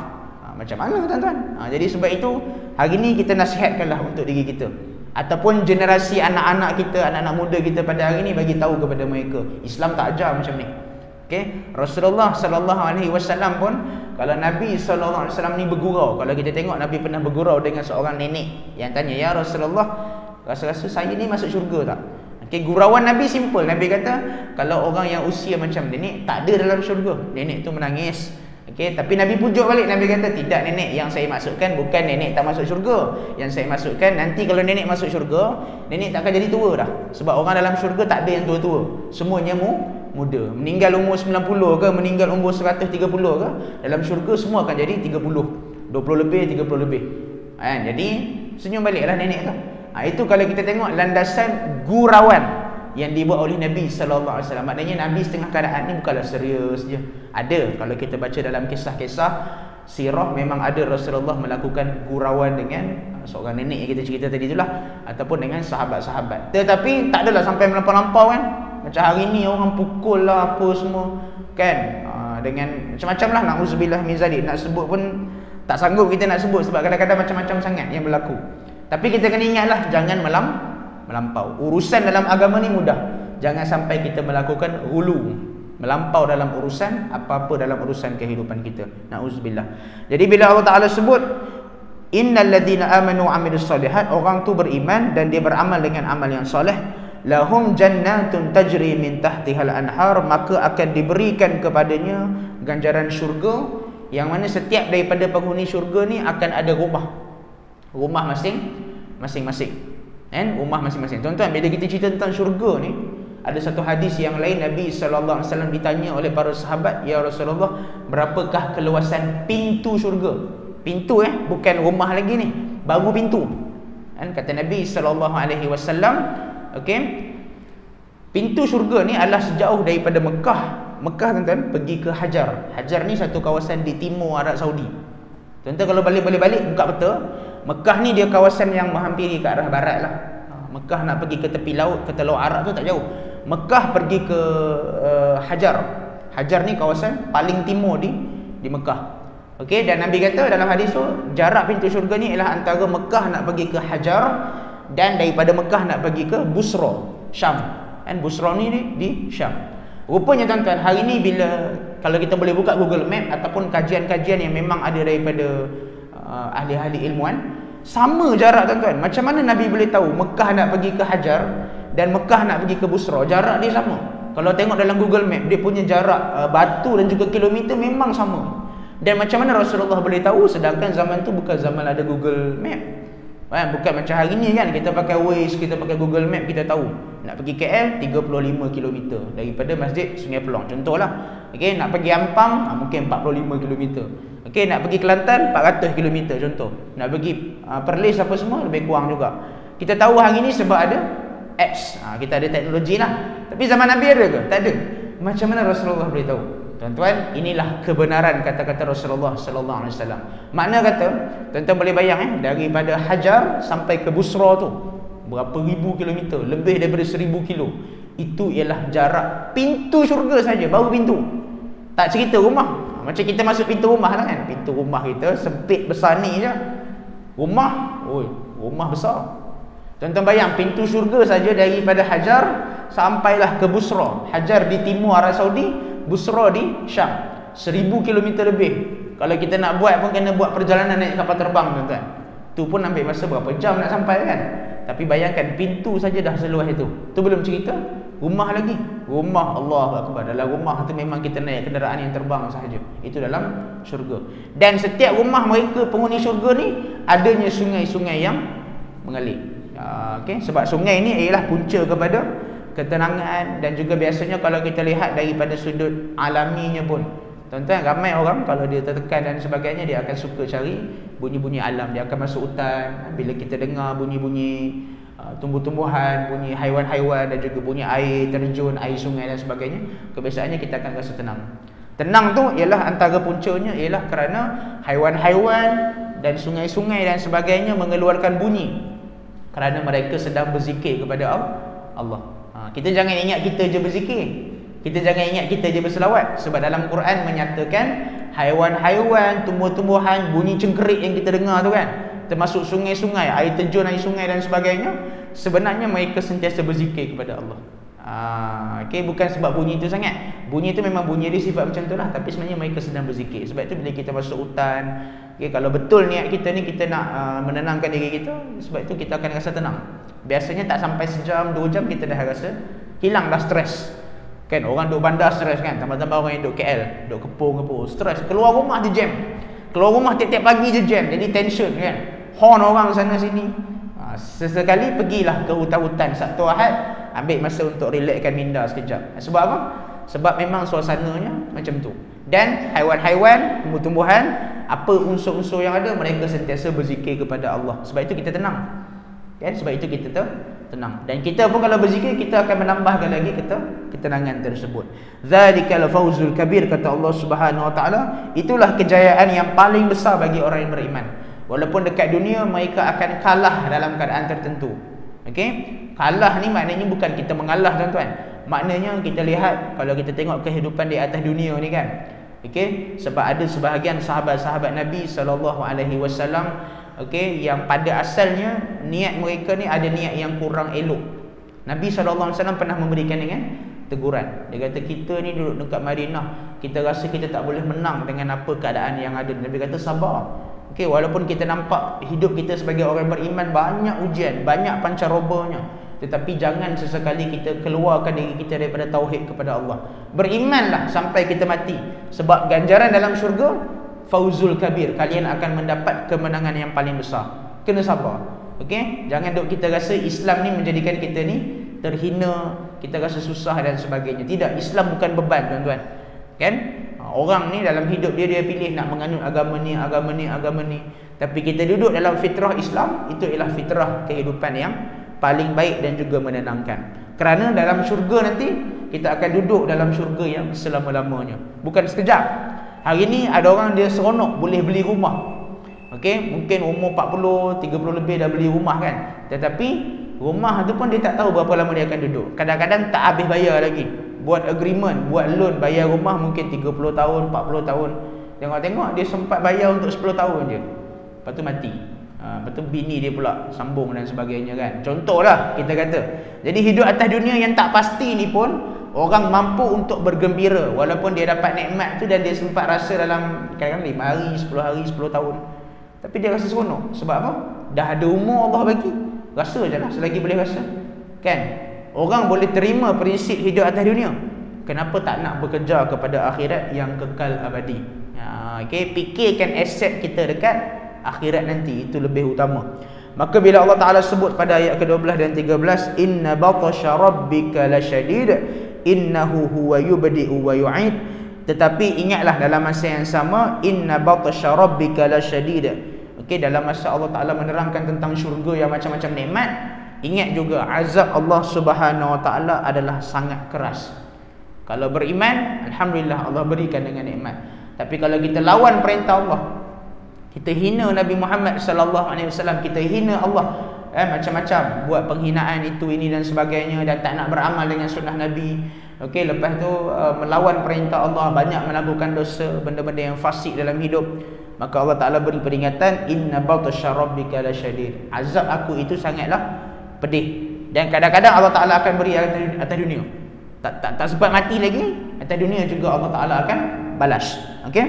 Macam mana tuan-tuan? Jadi sebab itu hari ni kita nasihatkanlah untuk diri kita, ataupun generasi anak-anak kita, anak-anak muda kita pada hari ni, bagi tahu kepada mereka Islam tak ajar macam ni. Okey, Rasulullah sallallahu alaihi wasallam pun, kalau Nabi sallallahu alaihi wasallam ni bergurau, kalau kita tengok Nabi pernah bergurau dengan seorang nenek yang tanya, "Ya Rasulullah, rasa-rasa saya ni masuk syurga tak?" Okey, gurauan Nabi simple. Nabi kata, kalau orang yang usia macam nenek tak ada dalam syurga. Nenek tu menangis. Okey, tapi Nabi pujuk balik. Nabi kata, tidak nenek, yang saya maksudkan bukan nenek tak masuk syurga. Yang saya maksudkan nanti kalau nenek masuk syurga, nenek tak akan jadi tua dah. Sebab orang dalam syurga tak ada yang tua-tua, semuanya muda. Meninggal umur 90 ke, meninggal umur 130 ke, dalam syurga semua akan jadi 30, 20 lebih, 30 lebih. Jadi senyum baliklah nenek tu. Itu kalau kita tengok landasan gurauan yang dibuat oleh Nabi sallallahu alaihi wasallam. Maknanya Nabi setengah keadaan ni bukanlah serius je. Ada, kalau kita baca dalam kisah-kisah sirah, memang ada Rasulullah melakukan gurauan dengan seorang nenek yang kita cerita tadi itulah, ataupun dengan sahabat-sahabat. Tetapi tak adalah sampai melampau-lampau kan. Macam hari ni orang pukul lah apa semua kan, dengan macam-macam lah. Na'udzubillah min zalik, nak sebut pun tak sanggup kita nak sebut, sebab kadang-kadang macam-macam sangat yang berlaku. Tapi kita kena ingatlah, jangan melampau. Urusan dalam agama ni mudah. Jangan sampai kita melakukan hulu, melampau dalam urusan apa-apa dalam urusan kehidupan kita. Na'udzubillah. Jadi bila Allah Ta'ala sebut innal ladzina amanu wa amilus solihat, orang tu beriman dan dia beramal dengan amal yang soleh, lahum jannatun tajri min tahtihal anhar, maka akan diberikan kepadanya ganjaran syurga, yang mana setiap daripada penghuni syurga ni akan ada rumah masing-masing. Rumah masing-masing. Tuan-tuan, bila kita cerita tentang syurga ni, ada satu hadis yang lain, Nabi sallallahu alaihi wasallam ditanya oleh para sahabat, "Ya Rasulullah, berapakah keluasan pintu syurga?" Pintu bukan rumah lagi ni, baru pintu. Kata Nabi sallallahu alaihi wasallam, okey, pintu syurga ni adalah sejauh daripada Mekah, tuan-tuan, pergi ke Hajar. Hajar ni satu kawasan di timur Arab Saudi. Tuan-tuan kalau balik buka peta, Mekah ni dia kawasan yang menghampiri ke arah barat lah. Mekah nak pergi ke tepi laut, ke Teluk Arab tu tak jauh. Mekah pergi ke Hajar. Hajar ni kawasan paling timur di Mekah. Okey, dan Nabi kata dalam hadis tu, jarak pintu syurga ni ialah antara Mekah nak pergi ke Hajar dan daripada Mekah nak pergi ke Busra, Syam. Busra ni di Syam. Rupanya tuan-tuan, hari ni bila kalau kita boleh buka Google Map ataupun kajian-kajian yang memang ada daripada ahli-ahli ilmuwan, sama jarak tuan-tuan. Macam mana Nabi boleh tahu Mekah nak pergi ke Hajar dan Mekah nak pergi ke Busra? Jarak dia sama. Kalau tengok dalam Google Map, dia punya jarak batu dan juga kilometer memang sama. Dan macam mana Rasulullah boleh tahu, sedangkan zaman tu bukan zaman ada Google Map. Kan? Bukan macam hari ni kan, kita pakai Waze, kita pakai Google Map, kita tahu nak pergi KL 35 km daripada Masjid Sungai Pelong, contohlah. Okey, nak pergi Ampang mungkin 45 km. Okey, nak pergi Kelantan 400 km contoh. Nak pergi Perlis apa semua lebih kurang juga. Kita tahu hari ni sebab ada apps. Kita ada teknologi lah. Tapi zaman Nabi ada ke? Tak ada. Macam mana Rasulullah boleh tahu? Tuan-tuan, inilah kebenaran kata-kata Rasulullah sallallahu alaihi wasallam. Makna kata, tuan-tuan boleh bayang daripada Hajar sampai ke Busra tu berapa ribu kilometer, lebih daripada 1000 kilo. Itu ialah jarak pintu syurga saja, baru pintu. Tak cerita rumah. Macam kita masuk pintu rumah lah kan. Pintu rumah kita sempit besar ni je. Rumah, rumah besar. Tuan-tuan bayang pintu syurga saja daripada Hajar sampailah ke Busra. Hajar di timur Arab Saudi, Busra di Syam, 1000 km lebih. Kalau kita nak buat pun kena buat perjalanan naik kapal terbang, tuan-tuan. Tu pun ambil masa berapa jam nak sampai kan. Tapi bayangkan pintu saja dah seluas itu. Tu belum cerita rumah lagi. Rumah, Allahu Akbar. Dalam rumah tu memang kita naik kenderaan yang terbang sahaja. Itu dalam syurga. Dan setiap rumah mereka penghuni syurga ni adanya sungai-sungai yang mengalir. Okey, sebab sungai ni ialah punca kepada ketenangan. Dan juga biasanya kalau kita lihat daripada sudut alaminya pun, tuan-tuan, ramai orang kalau dia tertekan dan sebagainya, dia akan suka cari bunyi-bunyi alam. Dia akan masuk hutan. Bila kita dengar bunyi-bunyi tumbuh-tumbuhan, bunyi haiwan-haiwan dan juga bunyi air terjun, air sungai dan sebagainya, kebiasaannya kita akan rasa tenang. Tenang tu ialah antara puncanya ialah kerana haiwan-haiwan dan sungai-sungai dan sebagainya mengeluarkan bunyi kerana mereka sedang berzikir kepada Allah. Kita jangan ingat kita je berzikir, kita jangan ingat kita je berselawat. Sebab dalam Quran menyatakan haiwan-haiwan, tumbuh-tumbuhan, bunyi cengkerik yang kita dengar tu kan, termasuk sungai-sungai, air terjun, air sungai dan sebagainya, sebenarnya mereka sentiasa berzikir kepada Allah. Okay, bukan sebab bunyi itu sangat. Bunyi itu memang bunyi dia sifat macam tu lah, tapi sebenarnya mereka sedang berzikir. Sebab itu bila kita masuk hutan, okay, kalau betul niat kita ni kita nak menenangkan diri kita, sebab itu kita akan rasa tenang. Biasanya tak sampai sejam, 2 jam kita dah rasa hilang dah stres. Kan orang duduk bandar stres kan, tambah-tambah orang yang duduk KL, duduk Kepong, stres. Keluar rumah dia jam. Keluar rumah tiap-tiap pagi je jam, jadi tension kan. Horn orang sana sini. Sesekali pergilah ke hutan-hutan Sabtu Ahad, ambil masa untuk relaxkan minda sekejap. Sebab apa? Sebab memang suasananya macam tu. Dan haiwan-haiwan, tumbuh-tumbuhan, apa unsur-unsur yang ada, mereka sentiasa berzikir kepada Allah. Sebab itu kita tenang. Kan? Sebab itu kita tenang. Dan kita pun kalau berzikir, kita akan menambahkan lagi ketenangan tersebut. Zalikal fawzul kabir, kata Allah Subhanahu Wa Taala. Itulah kejayaan yang paling besar bagi orang yang beriman. Walaupun dekat dunia mereka akan kalah dalam keadaan tertentu. Okey? Kalah ni maknanya bukan kita mengalah, tuan-tuan. Maknanya kita lihat kalau kita tengok kehidupan di atas dunia ni kan. Okey? Sebab ada sebahagian sahabat-sahabat Nabi sallallahu alaihi wasallam, okey, yang pada asalnya niat mereka ni ada niat yang kurang elok. Nabi sallallahu alaihi wasallam pernah memberikan dengan teguran. Dia kata, kita ni duduk dekat Madinah, kita rasa kita tak boleh menang dengan apa keadaan yang ada. Nabi kata sabar. Okey, walaupun kita nampak hidup kita sebagai orang beriman banyak ujian, banyak pancarobanya, tetapi jangan sesekali kita keluarkan diri kita daripada tauhid kepada Allah. Berimanlah sampai kita mati. Sebab ganjaran dalam syurga fauzul kabir, kalian akan mendapat kemenangan yang paling besar. Kena sabar. Okey, jangan duk kita rasa Islam ni menjadikan kita ni terhina, kita rasa susah dan sebagainya. Tidak, Islam bukan beban, tuan-tuan. Kan? Orang ni dalam hidup dia pilih nak menganut agama ni. Tapi kita duduk dalam fitrah Islam, itu ialah fitrah kehidupan yang paling baik dan juga menenangkan. Kerana dalam syurga nanti kita akan duduk dalam syurga yang selama-lamanya, bukan sekejap. Hari ni ada orang dia seronok boleh beli rumah. Okey, mungkin umur 40, 30 lebih dah beli rumah kan. Tetapi rumah tu pun dia tak tahu berapa lama dia akan duduk. Kadang-kadang tak habis bayar lagi. Buat agreement, buat loan bayar rumah mungkin 30 tahun, 40 tahun. Tengok-tengok dia sempat bayar untuk 10 tahun je. Lepas tu mati. Lepas tu bini dia pula sambung dan sebagainya kan. Contohlah kita kata. Jadi hidup atas dunia yang tak pasti ni pun orang mampu untuk bergembira walaupun dia dapat nikmat tu dan dia sempat rasa dalam kadang-kadang 5 hari, 10 hari, 10 tahun. Tapi dia rasa seronok. Sebab apa? Dah ada umur Allah bagi. Rasa je lah selagi boleh rasa. Kan? Orang boleh terima prinsip hidup atas dunia. Kenapa tak nak bekerja kepada akhirat yang kekal abadi? Okay, fikirkan aset kita dekat akhirat nanti, itu lebih utama. Maka bila Allah Ta'ala sebut pada ayat ke-12 dan 13, inna batasha rabbika lasyadid innahu huwa yubdi'u wa yu'id, tetapi ingatlah dalam masa yang sama, inna batasha rabbika lasyadid. Okey, dalam masa Allah Ta'ala menerangkan tentang syurga yang macam-macam nikmat, ingat juga azab Allah Subhanahu Wa Ta'ala adalah sangat keras. Kalau beriman, alhamdulillah Allah berikan dengan nikmat. Tapi kalau kita lawan perintah Allah, kita hina Nabi Muhammad sallallahu alaihi wasallam, kita hina Allah, macam-macam, buat penghinaan itu ini dan sebagainya, dan tak nak beramal dengan sunnah Nabi. Okey, lepas tu melawan perintah Allah, banyak melakukan dosa, benda-benda yang fasik dalam hidup, maka Allah Ta'ala beri peringatan, inna batasha rabbika lasyadid, azab aku itu sangatlah pedih. Dan kadang-kadang Allah Ta'ala akan beri atas dunia, tak sempat mati lagi, atas dunia juga Allah Ta'ala akan balas. Okey,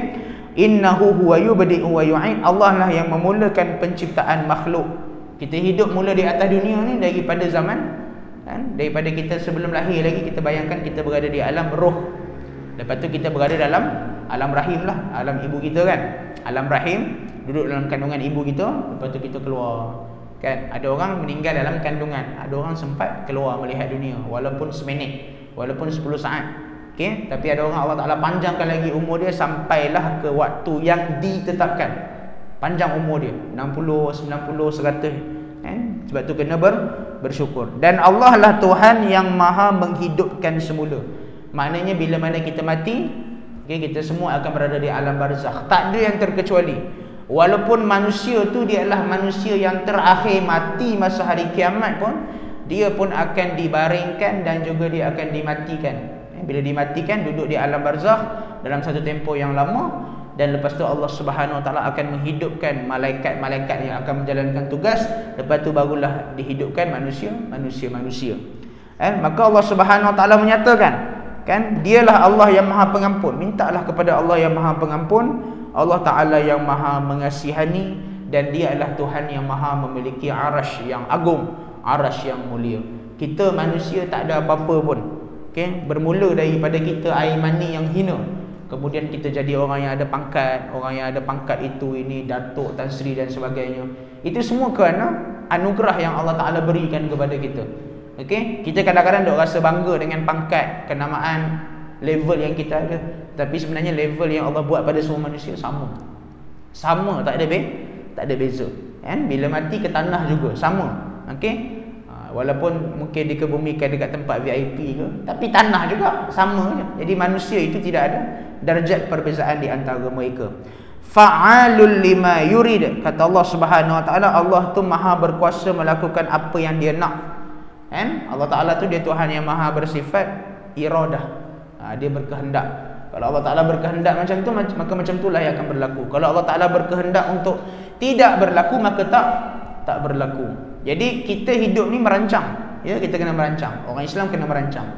innahu huwa yubdi'u wa yu'id, Allah lah yang memulakan penciptaan makhluk. Kita hidup mula di atas dunia ni daripada zaman, daripada kita sebelum lahir lagi. Kita bayangkan kita berada di alam roh, lepas tu kita berada dalam alam rahim lah, alam ibu kita kan, alam rahim, duduk dalam kandungan ibu kita, lepas tu kita keluar kan. Ada orang meninggal dalam kandungan, ada orang sempat keluar melihat dunia, walaupun seminit, walaupun 10 saat. Okey, tapi ada orang Allah Ta'ala panjangkan lagi umur dia sampailah ke waktu yang ditetapkan. Panjang umur dia 60, 90, 100 Sebab tu kena bersyukur. Dan Allah lah Tuhan yang maha menghidupkan semula. Maknanya bila mana kita mati, kita semua akan berada di alam barzakh, tak ada yang terkecuali. Walaupun manusia tu dia adalah manusia yang terakhir mati masa hari kiamat pun, dia pun akan dibaringkan dan juga dia akan dimatikan. Bila dimatikan, duduk di alam barzakh dalam satu tempoh yang lama, dan lepas tu Allah Subhanahu Wa Taala akan menghidupkan malaikat-malaikat yang akan menjalankan tugas. Lepas tu barulah dihidupkan manusia. Maka Allah Subhanahu Wa Taala menyatakan, kan, dialah Allah yang maha pengampun. Mintalah kepada Allah yang maha pengampun, Allah Ta'ala yang maha mengasihani, dan dia adalah Tuhan yang maha memiliki arasy yang agung, arasy yang mulia. Kita manusia tak ada apa-apa pun. Okay? Bermula daripada kita air mani yang hina, kemudian kita jadi orang yang ada pangkat, orang yang ada pangkat itu, ini, datuk, tan sri dan sebagainya. Itu semua kerana anugerah yang Allah Ta'ala berikan kepada kita. Okay? Kita kadang-kadang duk rasa bangga dengan pangkat, kenamaan, level yang kita ada. Tapi sebenarnya level yang Allah buat pada semua manusia sama, tak ada beza. Bila mati ke tanah juga sama. Okay? Walaupun mungkin dikebumikan dekat tempat VIP ke, tapi tanah juga sama je. Jadi manusia itu tidak ada darjat perbezaan di antara mereka. Fa'alul lima yurid, kata Allah Subhanahu Wa Taala, Allah tu maha berkuasa melakukan apa yang dia nak. Allah Ta'ala tu dia Tuhan yang maha bersifat iradah, dia berkehendak. Kalau Allah Ta'ala berkehendak macam tu, maka macam itulah yang akan berlaku. Kalau Allah Ta'ala berkehendak untuk tidak berlaku, maka tak berlaku. Jadi kita hidup ni merancang, ya, kita kena merancang. Orang Islam kena merancang.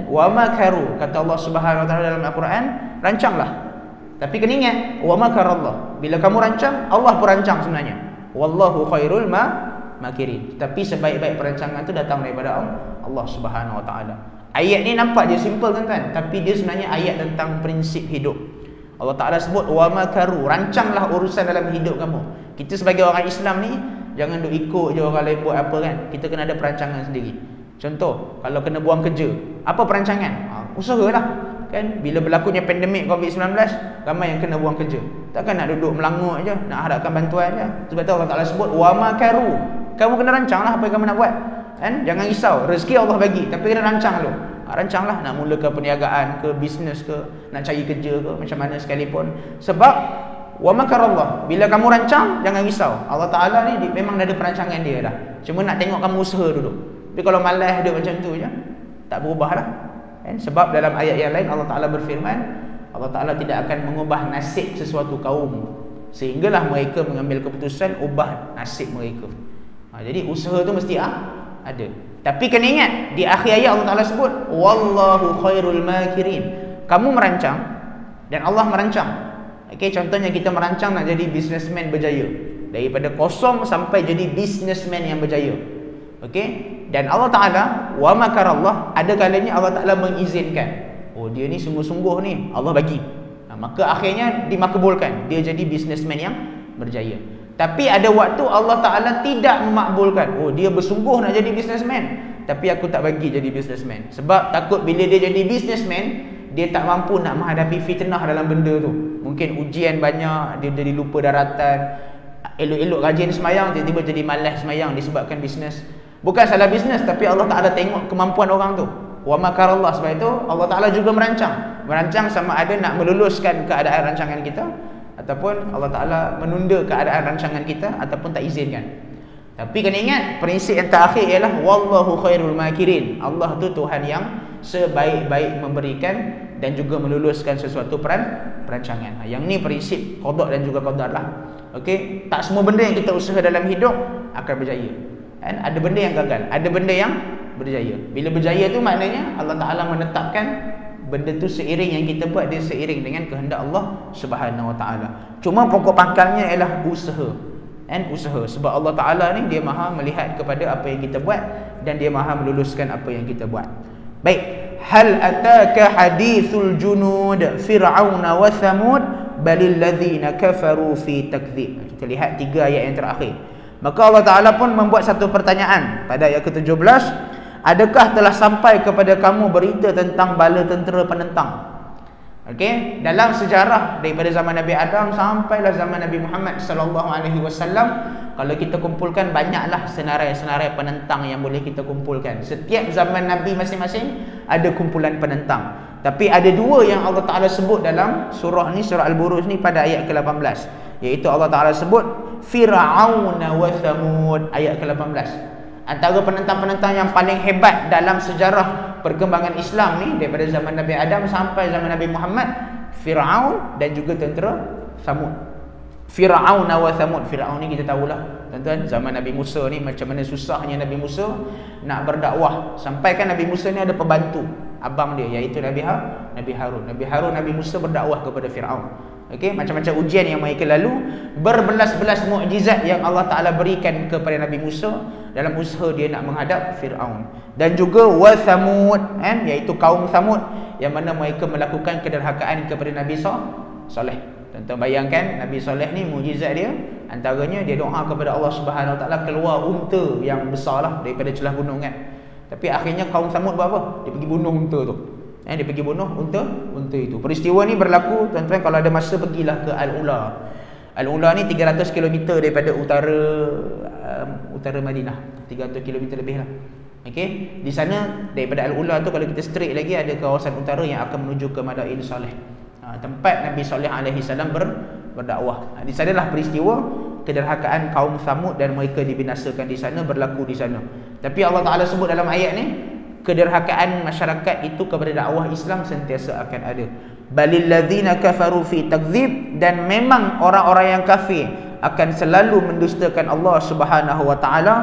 Wa makaru, kata Allah Subhanahu Wa Taala dalam Al-Quran, rancanglah. Tapi kena ingat, wa makarallah, bila kamu rancang, Allah pun rancang sebenarnya. Wallahu khairul makirin. Tapi sebaik-baik perancangan tu datang daripada Allah Subhanahu Wa Taala. Ayat ni nampak je simple kan, tapi dia sebenarnya ayat tentang prinsip hidup. Allah Ta'ala sebut wa makaru, rancanglah urusan dalam hidup kamu. Kita sebagai orang Islam ni jangan duk ikut je orang lain buat apa kan. Kita kena ada perancangan sendiri. Contoh, kalau kena buang kerja, apa perancangan? Usahalah kan. Bila berlakunya pandemik COVID-19, ramai yang kena buang kerja. Takkan nak duduk melanguk je, nak harapkan bantuan je. Sebab tu Allah Ta'ala sebut wa makaru. Kamu kena rancanglah apa yang kamu nak buat. Jangan risau, rezeki Allah bagi, tapi kena rancang dulu. Rancanglah nak mulakan perniagaan ke, bisnes ke, nak cari kerja ke, macam mana sekalipun. Sebab wa makarallah, bila kamu rancang, jangan risau. Allah Ta'ala ni memang ada perancangan dia dah. Cuma nak tengok kamu usaha dulu. Tapi kalau malas dia macam tu je, tak berubah lah. Sebab dalam ayat yang lain Allah Ta'ala berfirman, Allah Ta'ala tidak akan mengubah nasib sesuatu kaum sehinggalah mereka mengambil keputusan ubah nasib mereka. Jadi usaha tu mesti ada. Tapi kena ingat, di akhir ayat Allah Ta'ala sebut wallahu khairul makirin. Kamu merancang dan Allah merancang. Okay, contohnya kita merancang nak jadi businessman berjaya, daripada kosong sampai jadi businessman yang berjaya. Okay, dan Allah Ta'ala wa makarallah, ada kalanya Allah Ta'ala mengizinkan, oh dia ni sungguh-sungguh ni, Allah bagi, maka akhirnya dimakbulkan, dia jadi businessman yang berjaya. Tapi ada waktu Allah Ta'ala tidak memakbulkan. Oh, dia bersungguh nak jadi businessman, tapi aku tak bagi jadi businessman. Sebab takut bila dia jadi businessman, dia tak mampu nak menghadapi fitnah dalam benda tu. Mungkin ujian banyak, dia jadi lupa daratan. Elok-elok rajin semayang, tiba-tiba jadi malas semayang disebabkan bisnes. Bukan salah bisnes, tapi Allah Ta'ala tengok kemampuan orang tu. Wa makarallah. Sebab itu Allah Ta'ala juga merancang sama ada nak meluluskan keadaan rancangan kita, ataupun Allah Ta'ala menunda keadaan rancangan kita, ataupun tak izinkan. Tapi kena ingat, prinsip yang terakhir ialah wallahu khairul makirin. Allah tu Tuhan yang sebaik-baik memberikan dan juga meluluskan sesuatu perancangan. Yang ni prinsip qada dan juga qadar lah. Okey, tak semua benda yang kita usaha dalam hidup akan berjaya. Kan? Ada benda yang gagal, ada benda yang berjaya. Bila berjaya tu maknanya Allah Ta'ala menetapkan benda tu seiring yang kita buat, dia seiring dengan kehendak Allah Subhanahu Wa Ta'ala. Cuma pokok pangkalnya ialah usaha. Usaha. Sebab Allah Ta'ala ni dia maha melihat kepada apa yang kita buat, dan dia maha meluluskan apa yang kita buat. Baik, hal ataka hadithul junud fir'auna wa thamud balil ladzina kafaru fi takdzib. Kita lihat 3 ayat yang terakhir. Maka Allah Ta'ala pun membuat satu pertanyaan pada ayat ke-17. Adakah telah sampai kepada kamu berita tentang bala tentera penentang? Okey, dalam sejarah daripada zaman Nabi Adam sampailah zaman Nabi Muhammad sallallahu alaihi wasallam, kalau kita kumpulkan banyaklah senarai-senarai penentang yang boleh kita kumpulkan. Setiap zaman Nabi masing-masing ada kumpulan penentang. Tapi ada 2 yang Allah Ta'ala sebut dalam surah ni, surah Al-Buruj ni, pada ayat ke-18, iaitu Allah Ta'ala sebut Fir'auna wa Thamud, ayat ke-18. Antara penentang-penentang yang paling hebat dalam sejarah perkembangan Islam ni, daripada zaman Nabi Adam sampai zaman Nabi Muhammad, Fir'aun dan juga tentera Thamud. Fir'auna wa Thamud. Fir'aun ni kita tahulah tuan-tuan, zaman Nabi Musa ni macam mana susahnya Nabi Musa nak berdakwah, sampai kan Nabi Musa ni ada pembantu abang dia, iaitu Nabi Harun. Nabi Musa berdakwah kepada Fir'aun. Okey, macam-macam ujian yang mereka lalu, berbelas-belas mukjizat yang Allah Ta'ala berikan kepada Nabi Musa dalam usaha dia nak menghadap Fir'aun. Dan juga wa Thamud, iaitu kaum Thamud, yang mana mereka melakukan kederhakaan kepada Nabi Saleh. Tuan-tuan bayangkan, Nabi Saleh ni mukjizat dia, antaranya dia doa kepada Allah Subhanahu Wa Ta'ala keluar unta yang besar lah daripada celah gunung kan. Tapi akhirnya kaum Thamud buat apa? Dia pergi bunuh unta tu. Dia pergi bunuh unta itu. Peristiwa ni berlaku, tuan-tuan kalau ada masa pergilah ke Al-Ula. Al-Ula ni 300 km daripada utara Madinah. 300 km lebih lah. Okey, di sana daripada Al-Ula tu kalau kita straight lagi ada kawasan utara yang akan menuju ke Madain Saleh. Tempat Nabi Saleh alaihi salam berdakwah. Di sanalah peristiwa kederhakaan kaum Thamud dan mereka dibinasakan di sana berlaku di sana. Tapi Allah Ta'ala sebut dalam ayat ni, kederhakaan masyarakat itu kepada dakwah Islam sentiasa akan ada. Balil ladzina kafaru fi takdzib, dan memang orang-orang yang kafir akan selalu mendustakan Allah Subhanahu Wa Ta'ala,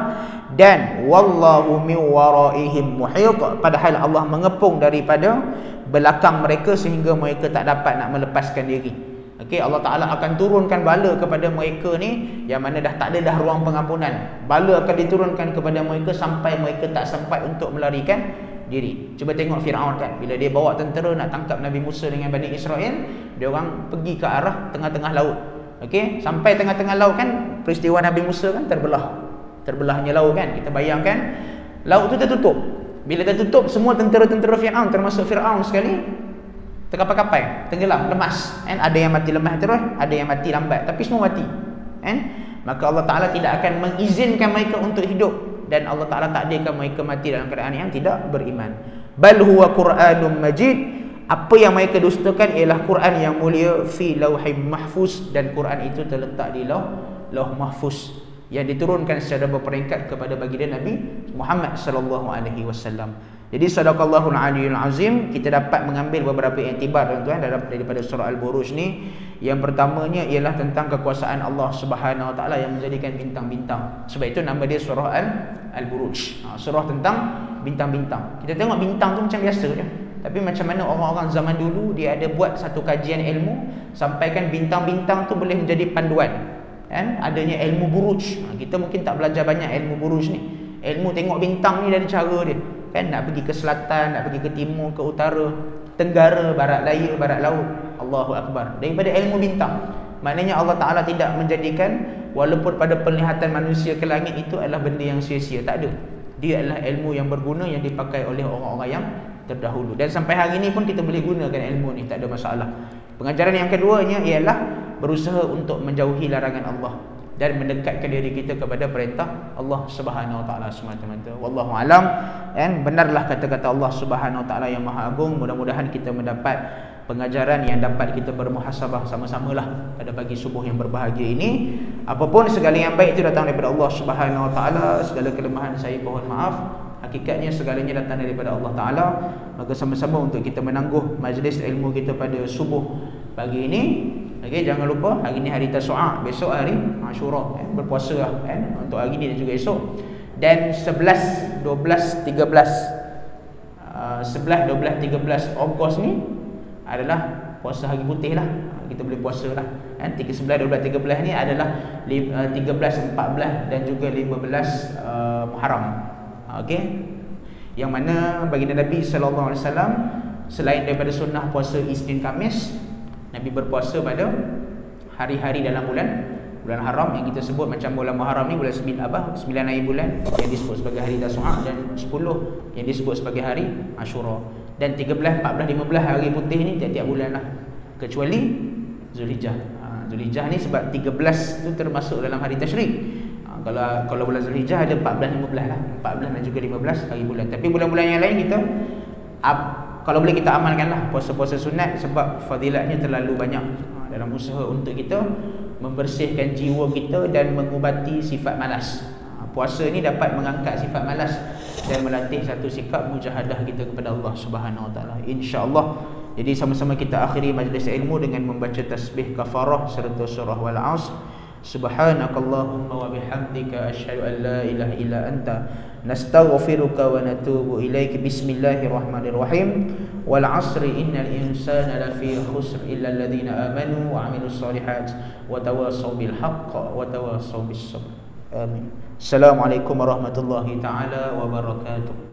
dan wallahu min waraihim muhit, padahal Allah mengepung daripada belakang mereka sehingga mereka tak dapat nak melepaskan diri. Okey, Allah Ta'ala akan turunkan bala kepada mereka ni yang mana dah tak ada dah ruang pengampunan. Bala akan diturunkan kepada mereka sampai mereka tak sempat untuk melarikan diri. Cuba tengok Fir'aun kan, bila dia bawa tentera nak tangkap Nabi Musa dengan Bani Israel, dia orang pergi ke arah tengah-tengah laut. Okey, sampai tengah-tengah laut kan, peristiwa Nabi Musa kan terbelahnya laut kan. Kita bayangkan laut tu tertutup. Bila tertutup, semua tentera-tentera Fir'aun termasuk Fir'aun sekali terkapai-kapai, tenggelam, lemas. Ada yang mati lemah terus, ada yang mati lambat, tapi semua mati. Maka Allah Ta'ala tidak akan mengizinkan mereka untuk hidup, dan Allah Ta'ala takdirkan mereka mati dalam keadaan yang tidak beriman. Bal huwa Qur'anun Majid, apa yang mereka dustakan ialah Quran yang mulia, fi lauhim mahfuz, dan Quran itu terletak di lauh mahfuz yang diturunkan secara berperingkat kepada baginda Nabi Muhammad sallallahu alaihi wasallam. Jadi sadaqallahul aliyul azim, kita dapat mengambil beberapa iktibar tuan-tuan daripada surah Al-Buruj ni. Yang pertamanya ialah tentang kekuasaan Allah Subhanahu Wa Ta'ala yang menjadikan bintang-bintang. Sebab itu nama dia surah Al-Buruj. Surah tentang bintang-bintang. Kita tengok bintang tu macam biasa je, tapi macam mana orang-orang zaman dulu dia ada buat satu kajian ilmu, sampaikan bintang-bintang tu boleh menjadi panduan. Adanya ilmu buruj. Kita mungkin tak belajar banyak ilmu buruj ni. Ilmu tengok bintang ni dari cara dia. Nak pergi ke selatan, nak pergi ke timur, ke utara, tenggara, barat daya, barat laut. Allahu Akbar. Daripada ilmu bintang. Maknanya Allah Ta'ala tidak menjadikan walaupun pada penglihatan manusia ke langit itu adalah benda yang sia-sia, tak ada. Dia adalah ilmu yang berguna yang dipakai oleh orang-orang yang terdahulu. Dan sampai hari ini pun kita boleh gunakan ilmu ni, tak ada masalah. Pengajaran yang keduanya ialah berusaha untuk menjauhi larangan Allah dan mendekatkan diri kita kepada perintah Allah Subhanahu Wa Taala semata-mata. Wallahu alam. Dan benarlah kata-kata Allah Subhanahu Wa Taala yang Maha Agung. Mudah-mudahan kita mendapat pengajaran yang dapat kita bermuhasabah sama-samalah pada pagi subuh yang berbahagia ini. Apapun segala yang baik itu datang daripada Allah Subhanahu Wa Taala. Segala kelemahan saya mohon maaf. Hakikatnya segalanya datang daripada Allah Taala. Maka sama-sama untuk kita menangguh majlis ilmu kita pada subuh pagi ini. Okey, jangan lupa hari ini hari Tasu'a, besok hari Ashura, berpuasa lah untuk hari ini dan juga esok. Dan 11, 12, 13 11, 12, 13 Ogos ni adalah puasa hari putih lah. Kita boleh puasa lah 11, 12, 13 ni adalah 13, 14 dan juga 15 Muharram. Okey, yang mana baginda Nabi SAW selain daripada sunnah puasa Isnin Khamis, Nabi berpuasa pada hari-hari dalam bulan haram yang kita sebut, macam bulan Muharram ni bulan 9 hari bulan yang disebut sebagai hari Tasu'a, dan 10 yang disebut sebagai hari Ashura, dan 13, 14, 15 hari putih ni tiap-tiap bulan lah, kecuali Zulhijjah. Zulhijjah ni sebab 13 tu termasuk dalam hari tasyrik. Kalau bulan Zulhijjah ada 14, 15 lah, 14 dan juga 15 hari bulan. Tapi bulan-bulan yang lain kita kalau boleh kita amalkanlah puasa-puasa sunat, sebab fadilatnya terlalu banyak dalam usaha untuk kita membersihkan jiwa kita dan mengubati sifat malas. Puasa ni dapat mengangkat sifat malas dan melatih satu sikap mujahadah kita kepada Allah Subhanahu Wa Taala, insya-Allah. Jadi sama-sama kita akhiri majlis ilmu dengan membaca tasbih kafarah serta surah Wal 'Asr. Subhanakallahumma wa bihamdika asyhadu an la ilaha illa anta nastaghfiruka wa natubu ilaik. Bismillahirrahmanirrahim. Wal 'asri innal insana lafi khusr illa alladhina amanu wa 'amilus solihat wa tawassaw bil haqq wa tawassaw bis sabr. Amin. Assalamualaikum warahmatullahi taala wabarakatuh.